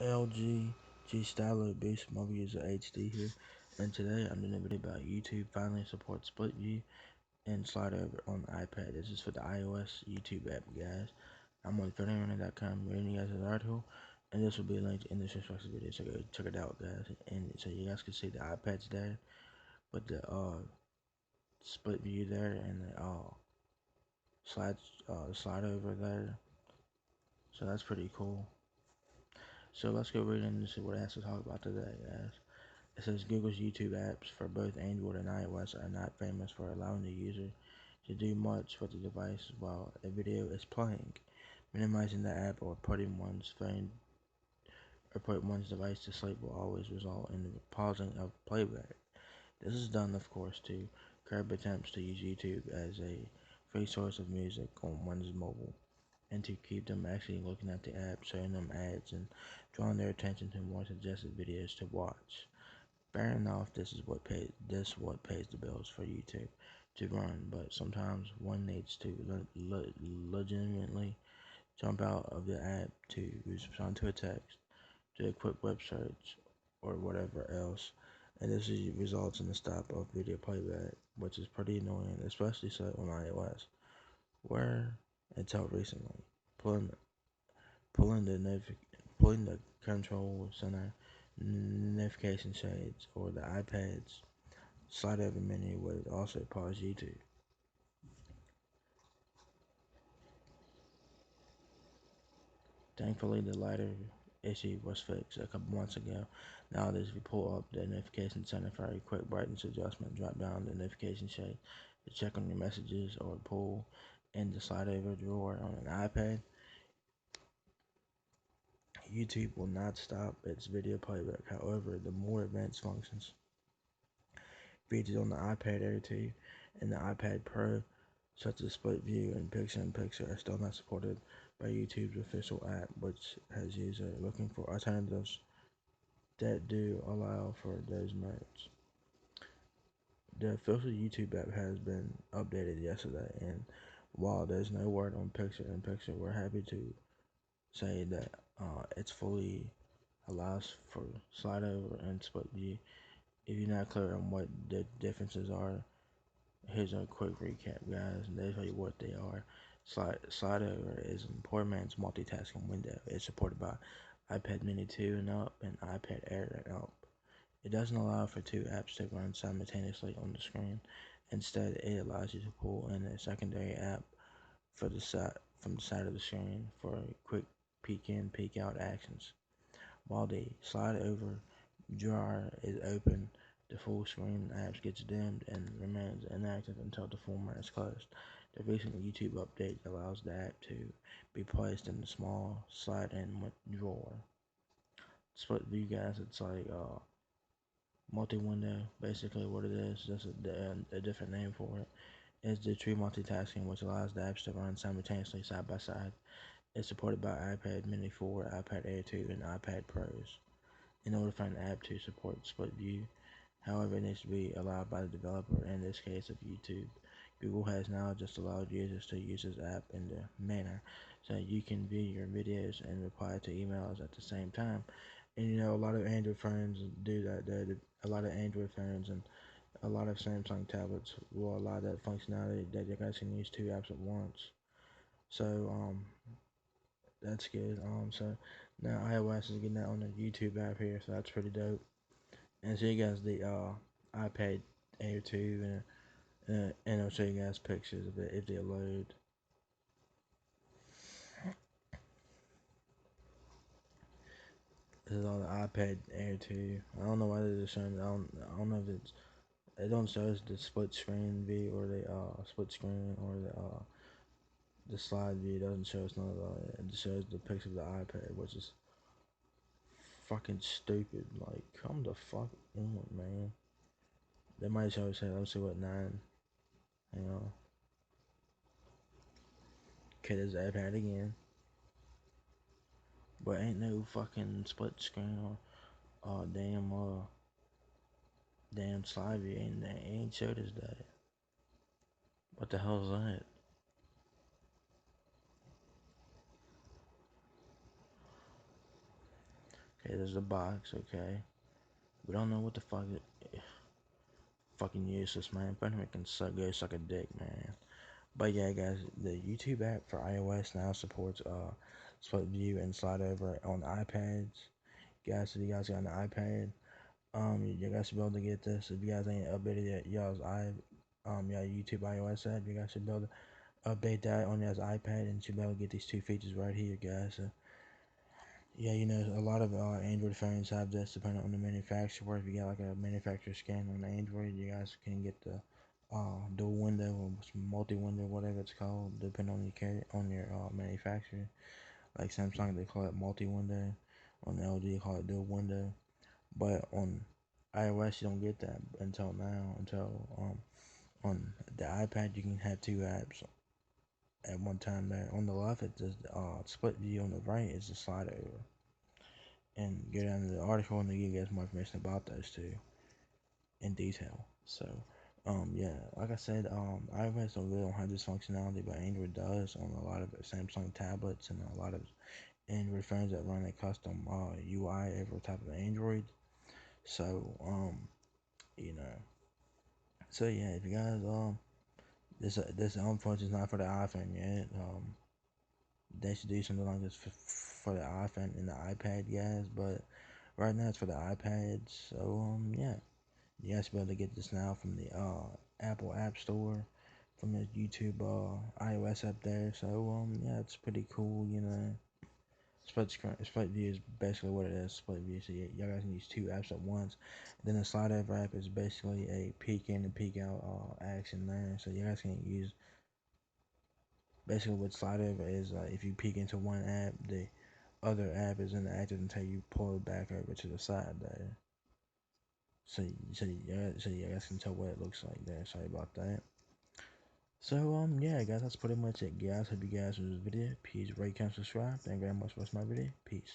LG G Stylo Boost Mobile User HD here, and today I'm doing a video about YouTube finally supports split view and slide over on the iPad. This is for the iOS YouTube app, guys. I'm on FederalRunner.com reading you guys an article, and this will be linked in the description video, so go check it out, guys. And so you guys can see the iPads there, with the split view there, and the slide over there. So that's pretty cool. So let's go read and see what it has to talk about today, guys. It says Google's YouTube apps for both Android and iOS are not famous for allowing the user to do much with the device while a video is playing. Minimizing the app or putting one's phone or put one's device to sleep will always result in the pausing of playback. This is done, of course, to curb attempts to use YouTube as a free source of music on one's mobile, and to keep them actually looking at the app, showing them ads, and drawing their attention to more suggested videos to watch. Fair enough, this is what pays the bills for YouTube to run, but sometimes one needs to legitimately jump out of the app to respond to a text, do a quick web search, or whatever else, and this results in the stop of video playback, which is pretty annoying, especially so on iOS, where until recently, pulling pulling the pulling the control center notification shades or the iPad's slide over menu would also pause YouTube. Thankfully, the latter issue was fixed a couple months ago. Nowadays, if you pull up the notification center for a quick brightness adjustment, drop down the notification shade to check on your messages, or pull in the slide over drawer on an iPad, YouTube will not stop its video playback. However, the more advanced functions featured on the iPad Air 2 and the iPad Pro, such as split view and picture-in-picture, are still not supported by YouTube's official app, which has users looking for alternatives that do allow for those modes. The official YouTube app has been updated yesterday, and while there's no word on picture-in-picture, we're happy to say that it's fully allows for slide over and split view. If you're not clear on what the differences are, here's a quick recap, guys, and they tell you what they are. Slide over is a poor man's multitasking window. It's supported by iPad Mini 2 and up and iPad Air and up. It doesn't allow for two apps to run simultaneously on the screen. Instead, it allows you to pull in a secondary app for the from the side of the screen for quick peek in, peek out actions. While the slide over drawer is open, the full screen apps gets dimmed and remains inactive until the format is closed. The recent YouTube update allows the app to be placed in the small slide-in drawer. Split view, guys, it's like multi-window, basically what it is, just a different name for it. It's the true multitasking, which allows the apps to run simultaneously side by side. It's supported by iPad Mini 4, iPad Air 2, and iPad Pros. In order for an app to support split view, however, it needs to be allowed by the developer, in this case of YouTube. Google has now just allowed users to use this app in the manner so you can view your videos and reply to emails at the same time. And you know, a lot of Android phones do that. A lot of Android phones and a lot of Samsung tablets will allow that functionality that you guys can use two apps at once. So that's good. So now iOS is getting that on the YouTube app here, so that's pretty dope. And so you guys the iPad Air 2 and I'll show you guys pictures of it if they load. This is on the iPad Air 2. I don't know why they're just showing. I don't know if it don't show us the split screen view or the split screen or the slide view. It doesn't show us none of that. It just shows the picture of the iPad, which is fucking stupid. Like, come the fuck on, man. They might show us. Let's see what 9. You know. Okay, there's the iPad again. But ain't no fucking split screen or damn slide view. Ain't showed us that. What the hell is that? Okay, there's the box. Okay, we don't know what the fuck it, fucking useless, man. Funny can suck a dick, man. But yeah, guys, the YouTube app for iOS now supports split view and slide over on iPads. Guys, if you guys got an iPad, you guys should be able to get this. If you guys ain't updated yet, y'all YouTube iOS app, you guys should be able to update that on y'all's iPad and should be able to get these two features right here, guys. So, yeah, a lot of Android phones have this depending on the manufacturer. If you got like a manufacturer scan on Android, you guys can get the dual window or multi window, whatever it's called, depending on your manufacturer. Like Samsung, they call it multi window. On LG, they call it dual window. But on iOS, you don't get that until now. Until on the iPad, you can have two apps at one time. There on the left, it's just split view. On the right, is the slide over. And go down to the article, and they give you guys more information about those two in detail. So, yeah, like I said, iOS don't have this functionality, but Android does on a lot of Samsung tablets and a lot of Android phones that run a custom UI every type of Android. So, you know, so yeah, if you guys this function is not for the iPhone yet. They should do something like this for the iPhone and the iPad, guys. But right now it's for the iPads. So yeah. You guys be able to get this now from the Apple App Store, from the YouTube iOS app there. So yeah, it's pretty cool. Split view is basically what it is. Split view. So y'all guys can use two apps at once. Then the slide over app is basically a peek in and peek out action there. So you guys can use basically what slide over is. If you peek into one app, the other app is inactive until you pull it back over to the side there. So you guys can tell what it looks like there. Sorry about that. So yeah, guys, that's pretty much it, guys. Hope you guys enjoyed this video. Please rate, comment, subscribe. Thank you very much for watching my video. Peace.